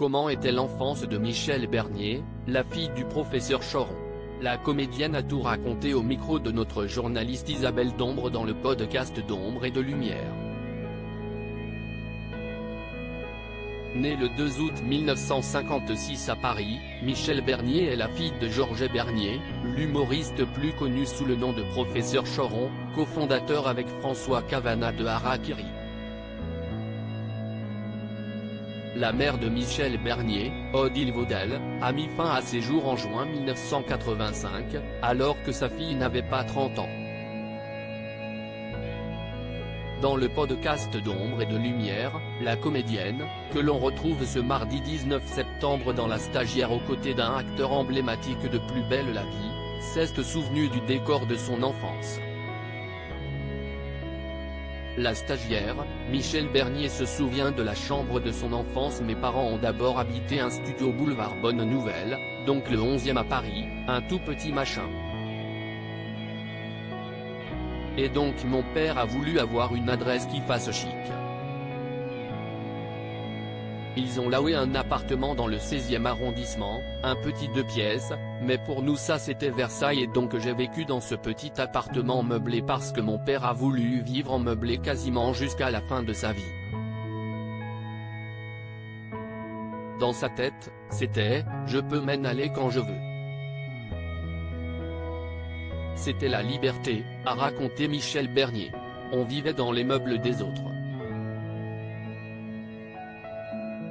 Comment était l'enfance de Michel Bernier, la fille du professeur Choron? La comédienne a tout raconté au micro de notre journaliste Isabelle Dombre dans le podcast d'Ombre et de Lumière. Née le 2 août 1956 à Paris, Michel Bernier est la fille de Georges Bernier, l'humoriste plus connu sous le nom de professeur Choron, cofondateur avec François Cavana de Harakiri. La mère de Michel Bernier, Odile Vaudel, a mis fin à ses jours en juin 1985, alors que sa fille n'avait pas 30 ans. Dans le podcast d'Ombre et de Lumière, la comédienne, que l'on retrouve ce mardi 19 septembre dans La Stagiaire aux côtés d'un acteur emblématique de Plus belle la vie, s'est souvenue du décor de son enfance. La Stagiaire, Michel Bernier se souvient de la chambre de son enfance. Mes parents ont d'abord habité un studio boulevard Bonne Nouvelle, donc le 11e à Paris, un tout petit machin. Et donc mon père a voulu avoir une adresse qui fasse chic. Ils ont loué un appartement dans le 16e arrondissement, un petit 2 pièces, mais pour nous ça c'était Versailles et donc j'ai vécu dans ce petit appartement meublé parce que mon père a voulu vivre en meublé quasiment jusqu'à la fin de sa vie. Dans sa tête, c'était « je peux m'en aller quand je veux ». C'était la liberté, a raconté Michel Bernier. On vivait dans les meubles des autres.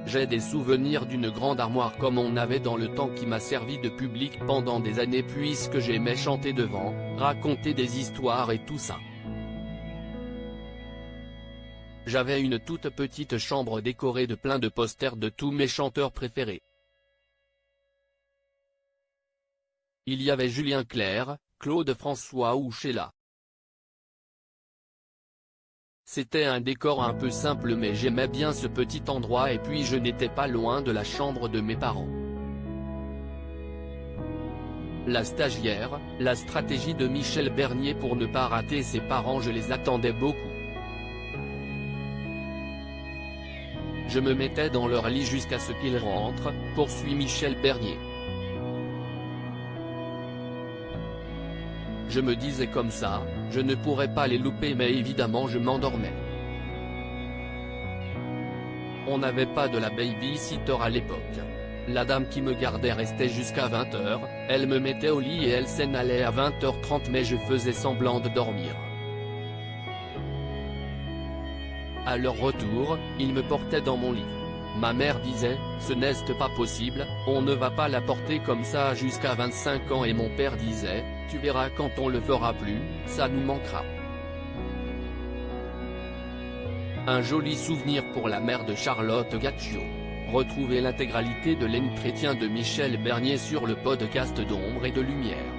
J'ai des souvenirs d'une grande armoire comme on avait dans le temps qui m'a servi de public pendant des années puisque j'aimais chanter devant, raconter des histoires et tout ça. J'avais une toute petite chambre décorée de plein de posters de tous mes chanteurs préférés. Il y avait Julien Clerc, Claude François ou Sheila. C'était un décor un peu simple mais j'aimais bien ce petit endroit et puis je n'étais pas loin de la chambre de mes parents. La Stagiaire, la stratégie de Michel Bernier pour ne pas rater ses parents. Je les attendais beaucoup. Je me mettais dans leur lit jusqu'à ce qu'ils rentrent, poursuit Michel Bernier. Je me disais comme ça, je ne pourrais pas les louper mais évidemment je m'endormais. On n'avait pas de la baby-sitter à l'époque. La dame qui me gardait restait jusqu'à 20h, elle me mettait au lit et elle s'en allait à 20h30 mais je faisais semblant de dormir. À leur retour, ils me portaient dans mon lit. Ma mère disait, ce n'est pas possible, on ne va pas la porter comme ça jusqu'à 25 ans et mon père disait, tu verras quand on le fera plus, ça nous manquera. Un joli souvenir pour la mère de Charlotte Gaccio. Retrouvez l'intégralité de l'entretien de Michel Bernier sur le podcast d'Ombre et de Lumière.